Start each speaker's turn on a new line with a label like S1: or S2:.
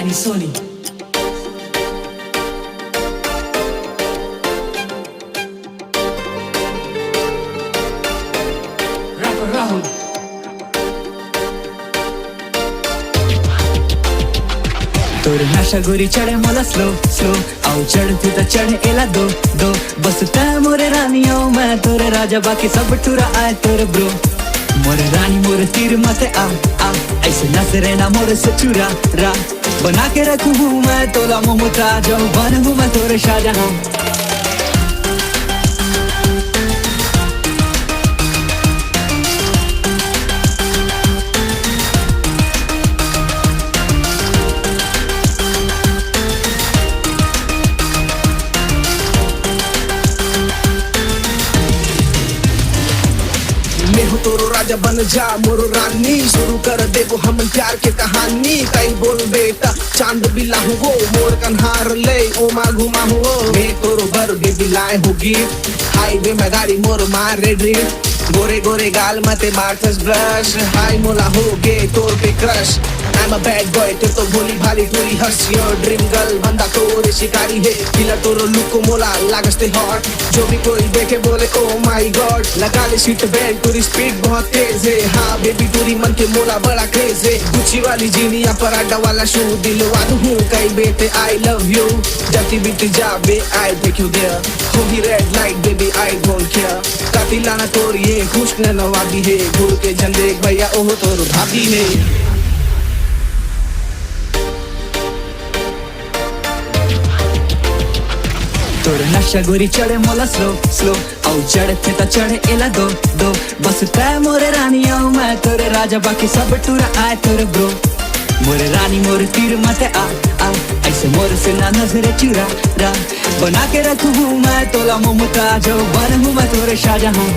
S1: Anny Soni. Rapper Rahul. तोर नशा गोरी चढ़े मोला स्लो स्लो आओ चढ़ती तो चढ़े एला दो दो बस तै मोरे रानियों मैं तोरे राजा बाकी सब टूरा आए तोरे ब्रो मोरे रानी मोरे तीर मत आ ऐसे नजरे ना मोरे से चुरा रा बना के रखूं हूँ मैं तोला मुमताज बन हूँ मैं तोरे शाहजहां
S2: मैं हूँ तोरो राजा बन जा मोरो रानी शुरू कर देबो हम प्यार के कहानी कई बोल बेटा चांद बिला हूँ वो मोर कन्हार ले ओ माँ घुमा हूँ मैं तोरो बर बेबी लाए होगी हाईवे में गाड़ी मोर मार ड्रिप गोरे गोरे गाल मते मार्टस ब्रश हाई मोला हो गे तोर पे crush I'm a bad boy ते तो भोली भाली टूरी हंस योर ड्रीम गर्ल बंदा तोरे शिकारी है किला तोरो लुक को मोला लागस्ते हॉट जो भी कोई देखे बोले ओ माय गॉड लगा ले सीट बेल्ट टूरी स्पीड बहुत तेज है हाँ बेबी टूरी मन के मोला बड़ा क्रेज है गुच्ची वाली जीनी या पराठा वाला शू दिलवा दूं हूँ कई बेटे आई लव यू जब बीती जा बे आई टेक यू देयर होगी red light baby I don't care कातिलाना तोरी है खुशन नवाबी है गुरु के झंडे भैया ओह तोरो भाभी है
S1: तोर नशा गोरी चढ़े मोला स्लो स्लो आओ चढ़ते तो चढ़े एला दो दो बस तै मोरे रानियों मैं तोरे राजा बाकी सब टूरा आए तोरे ब्रो मोरे रानी मोरे तीर मत आ ऐसे मोरे से ना नजरे चुरा रा बना के रखूं हूँ मैं तोला मुमताज बन हूँ मैं तोरे शाहजहां